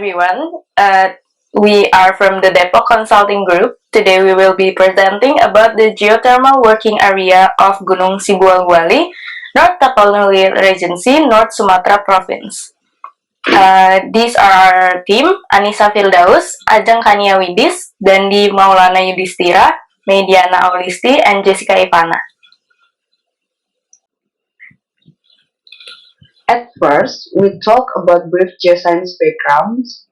everyone. We are from the Depok Consulting Group. Today we will be presenting about the geothermal working area of Gunung Sibual-buali, North Tapanuli Regency, North Sumatra Province. These are our team: Anissa Firdaus, Ajeng Kania Widis, Dandi Maulana Yudhistira, Mediana Aulisti, and Jessica Ivana. At first, we talk about brief geoscience backgrounds.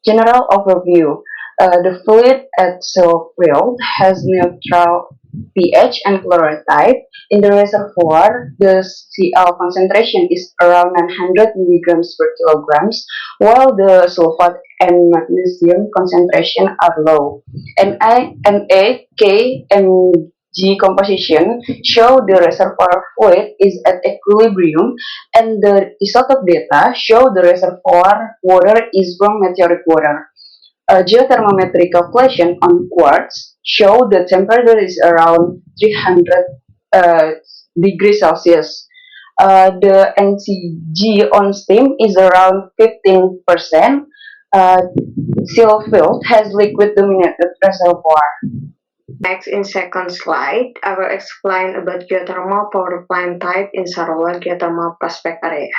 General overview. The fluid at soil field has neutral pH and chloride type. In the reservoir, the Cl concentration is around 900 milligrams per kilograms, while the sulfate and magnesium concentration are low. Na, K, and G composition show the reservoir fluid is at equilibrium, and the isotope data show the reservoir water is from meteoric water. A geothermometric calculation on quartz show the temperature is around 300 degrees Celsius. The NCG on steam is around 15%. Seal field has liquid dominated reservoir. Next, in second slide, I will explain about geothermal power plant type in Sarawak geothermal prospect area.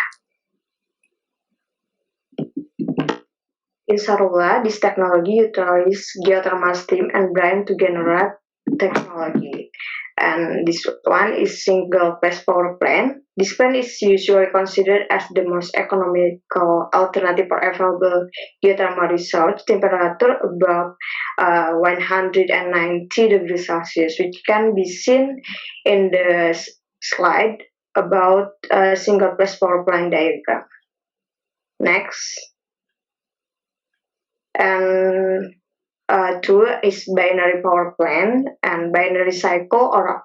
In Sarawak, this technology utilizes geothermal steam and brine to generate technology. And this one is single phase power plant. This plant is usually considered as the most economical alternative for available geothermal resource temperature above 190 degrees Celsius, which can be seen in the slide about single phase power plant diagram. Next. And two is binary power plant, and binary cycle or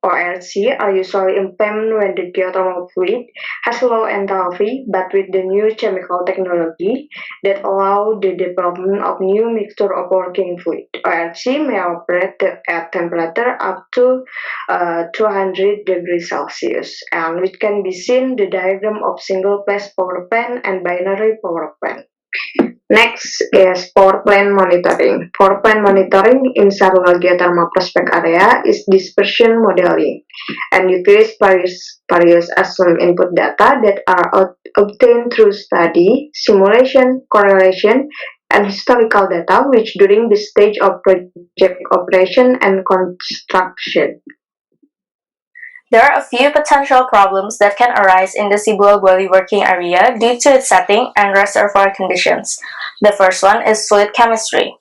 RC are usually implemented when the geothermal fluid has low enthalpy, but with the new chemical technology that allow the development of new mixture of working fluid. RC may operate at temperature up to 200 degrees Celsius, and which can be seen the diagram of single phase power plant and binary power plant. Next is power plant monitoring. Power plant monitoring in Sarawak geothermal prospect area is dispersion modeling and utilizes various assumed input data that are obtained through study, simulation, correlation, and historical data which during the stage of project operation and construction. There are a few potential problems that can arise in the Sibual-buali working area due to its setting and reservoir conditions. The first one is fluid chemistry.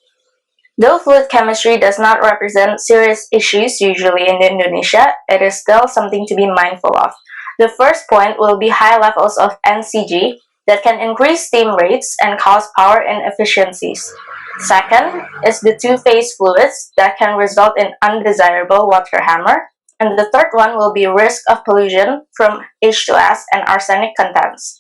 Though fluid chemistry does not represent serious issues usually in Indonesia, it is still something to be mindful of. The first point will be high levels of NCG that can increase steam rates and cause power inefficiencies. Second is the two-phase fluids that can result in undesirable water hammer. And the third one will be risk of pollution from H2S and arsenic contents.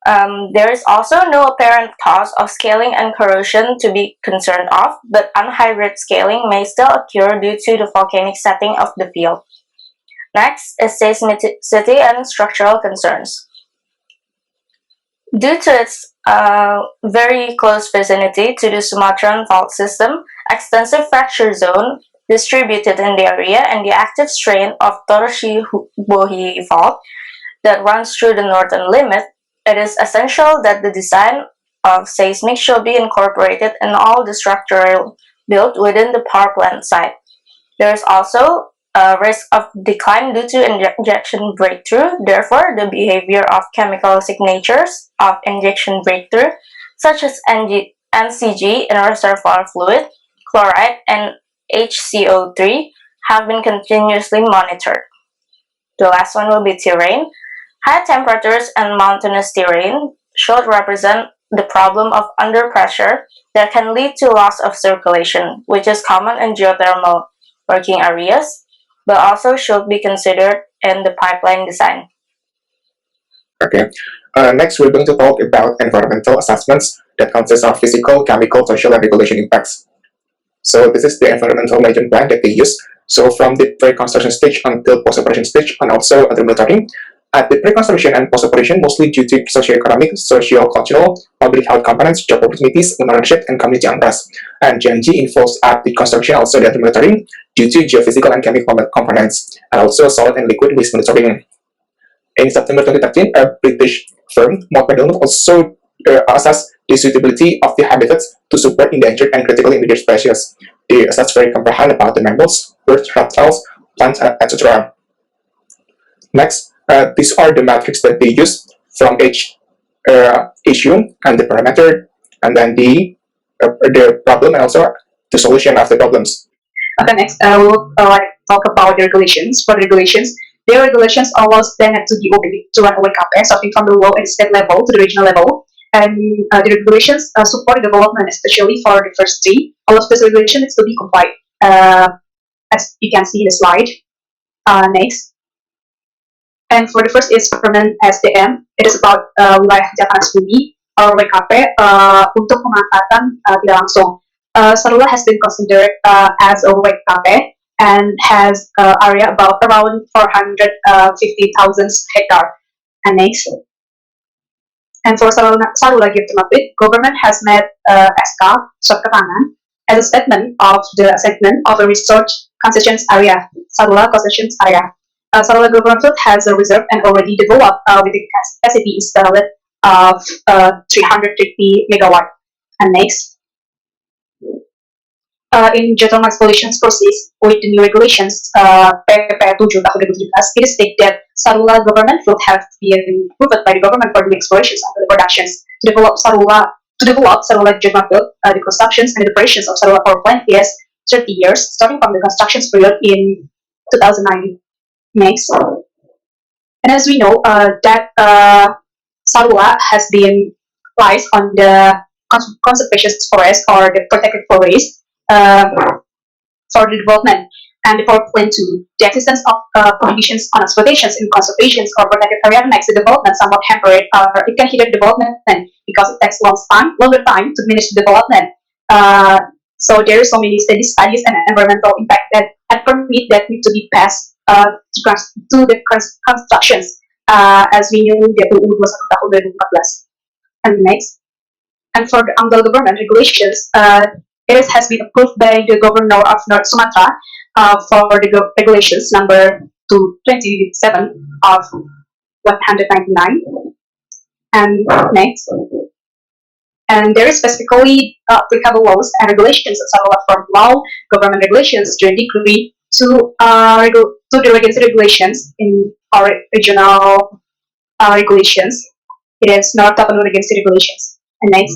There is also no apparent cause of scaling and corrosion to be concerned of, but anhydride scaling may still occur due to the volcanic setting of the field. Next is seismicity and structural concerns. Due to its very close vicinity to the Sumatran fault system, extensive fracture zone distributed in the area, and the active strain of Sibual-buali fault that runs through the northern limit, it is essential that the design of seismic should be incorporated in all the structural built within the power plant site. There is also a risk of decline due to injection breakthrough. Therefore, the behavior of chemical signatures of injection breakthrough, such as NCG in reservoir fluid, chloride, and HCO3 have been continuously monitored. The last one will be terrain. High temperatures and mountainous terrain should represent the problem of underpressure that can lead to loss of circulation, which is common in geothermal working areas, but also should be considered in the pipeline design. Okay. Next, we're going to talk about environmental assessments that consist of physical, chemical, social, and regulation impacts. So this is the environmental management plan that they use. So from the pre-construction stage until post-operation stage, and also under monitoring, At the pre-construction and post-operation, mostly due to socio-economic, socio-cultural, public health components, job opportunities, ownership, and community unrest. And GNG involves at the construction also data monitoring due to geophysical and chemical components, and also solid and liquid waste monitoring. In September 2013, a British firm, Morpedal, also assessed the suitability of the habitats to support endangered and critically endangered species. They assessed very comprehend about the mammals, birds, reptiles, plants, etc. Next, these are the metrics that they use from each issue and the parameter, and then the problem and also the solution of the problems. Okay, next, we'll talk about the regulations. For the regulations, the regulations allows them to be obeyed to run WKP, starting from the low and state level to the regional level. And the regulations support development, especially for the first three. All of these regulations needs to be complied, as you can see in the slide. Next. And for the first is permanent SDM. It is about wilayah panas bumi or WKP untuk pemanfaatan tidak langsung. Sarula has been considered as a WKP and has area about around 450,000 hectare. And next. And for Sarula Geothermal, government has made SK Surat Keterangan as a statement of the assessment of a research concessions area, Sarula concessions area. Sarula government has a reserve and already developed with the capacity installed of 350 megawatt. And next. In geothermal installations process with the new regulations PP 7 tahun 2017, it is stated that Sarula government will have been approved by the government for the explorations and the productions to develop Sarula geothermal field. The constructions and the operations of Sarula power plant is 30 years, starting from the construction period in 2009. Next, and as we know that Sarula has been placed on the conservation forest or the protected forest. For the development and the power plant 2, the existence of prohibitions on exploitations in conservations or protected area makes the development somewhat hampered, or it can hinder development because it takes longer time to manage the development. So there are so many studies and environmental impact that permit that need to be passed to the constructions, as we knew the UU 21 tahun 2014. And next, and for the AMDAL government regulations, it has been approved by the governor of North Sumatra for the regulations number 227 of 199. And next, and there is specifically applicable laws and regulations from law, government regulations to degree to the regulatory regulations in our regional regulations. It is North Tapanuli regulatory regulations. And next.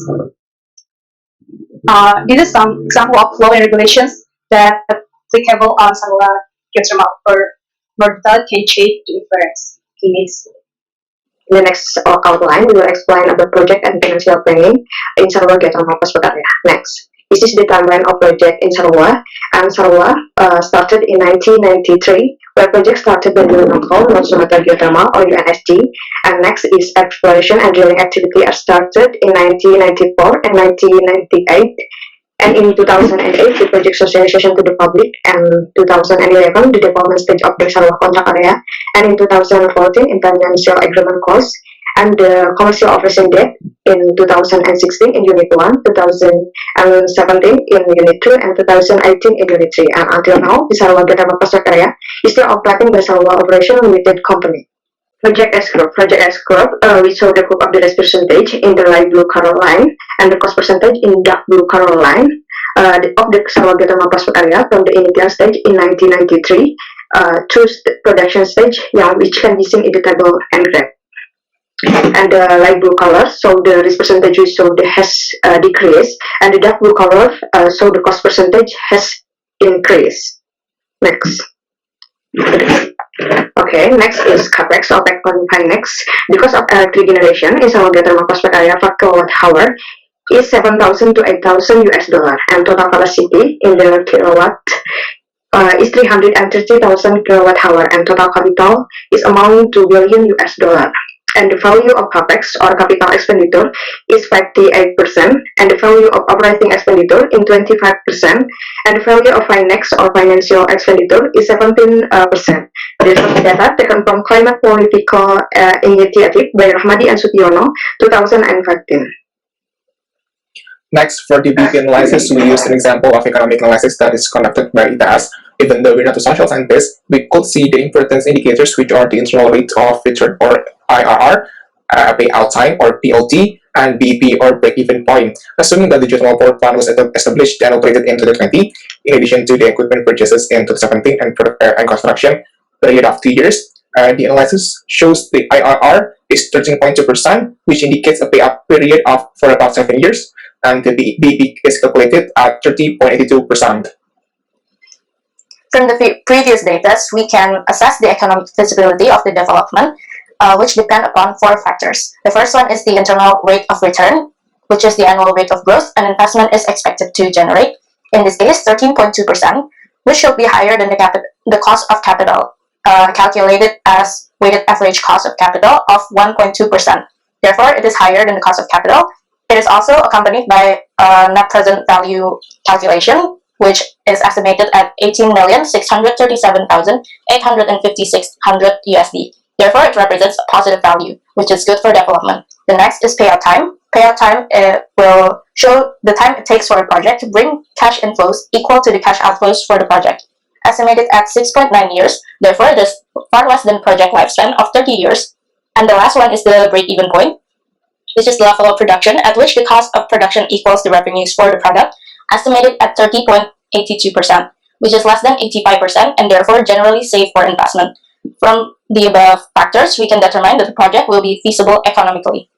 This is some example of law and regulations that applicable on Sarula Geothermal or more detail can change the difference. In the next outline, we will explain about project and financial planning in Sarula Geothermal Prospect area. Next, this is the timeline of project in Sarula, and Sarula started in 1993, where project started by the local North Sumatra Geothermal or UNSG, and next is exploration and drilling activity are started in 1994 and 1998. And in 2008, the project socialization to the public, and 2011, the development stage of the Sarula contract area, and in 2014, international agreement closed, and the commercial operation date in 2016 in Unit 1, 2017 in Unit 2, and 2018 in Unit 3. And until now, the Sarula Geothermal Prospect area is still operating by Sarula Operation Limited Company. Project S group. Project S group, we show the group of the risk percentage in the light blue color line and the cost percentage in dark blue color line of the Sarula Geothermal Prospect area from the initial stage in 1993 to production stage, which can be seen in the table and graph. And the light blue color, so the risk percentage has decreased, and the dark blue color, so the cost percentage has increased. Next. Okay, next is capex or next. Because of electric generation in Sarula Geothermal Prospect area per kilowatt hour is 7,000 to 8,000 US dollar, and total capacity in the kilowatt is 330,000 kilowatt hour, and total capital is amount to billion US dollar. and the value of capex or capital expenditure is 58%, and the value of operating expenditure in 25%, and the value of finance or financial expenditure is 17%. This was the data taken from Climate Political Initiative by Rahmadi and Sutiono, 2015. Next, for the BP analysis, we use an example of economic analysis that is conducted by ITAS. Even though we're not a social scientist, we could see the importance indicators, which are the internal rate of return or IRR, payout time or POT, and BP or break-even point. Assuming that the geothermal power plant was established and operated in 2020, in addition to the equipment purchases in 2017 and construction period of 2 years, the analysis shows the IRR is 13.2%, which indicates a payout period for about 7 years, and the BP is calculated at 30.82%. From the previous data, we can assess the economic feasibility of the development, which depend upon 4 factors. The first one is the internal rate of return, which is the annual rate of growth an investment is expected to generate. In this case, 13.2%, which should be higher than the cost of capital, calculated as weighted average cost of capital of 1.2%. Therefore, it is higher than the cost of capital. It is also accompanied by a net present value calculation, which is estimated at 18,637,856 USD. Therefore, it represents a positive value, which is good for development. The next is payout time. Payout time will show the time it takes for a project to bring cash inflows equal to the cash outflows for the project, estimated at 6.9 years. Therefore, it is far less than project lifespan of 30 years. And the last one is the break-even point, which is the level of production at which the cost of production equals the revenues for the product, estimated at 30.82%, which is less than 85% and therefore generally safe for investment. From the above factors, we can determine that the project will be feasible economically.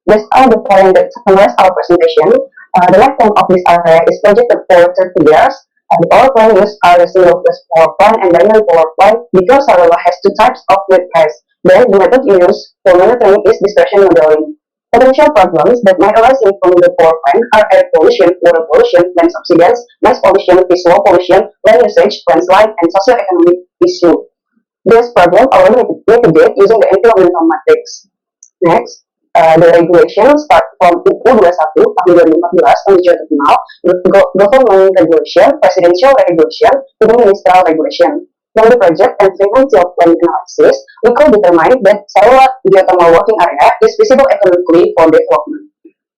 Based on the point that summarize our presentation, the lifetime of this area is projected for 30 years. The power plant used are the single phase power plant and binary power plant because Sarawak has 2 types of grid phase. Then the method used for monitoring is dispersion modeling. Potential problems that might arise from the power plant are air pollution, water pollution, land subsidence, noise pollution, visual pollution, land usage, landslide, and socio-economic issue. This problem are mitigated using the environmental matrix. Next, the regulation start from UU 21 tahun 2014 on the Geothermal, government regulation, presidential regulation, to the ministerial regulation. From the project and financial plan analysis, we could determine that Sarawak geothermal working area is feasible economically for development.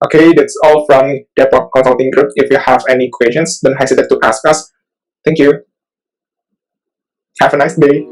Okay, that's all from Depok Consulting Group. If you have any questions, don't hesitate to ask us. Thank you. Have a nice day.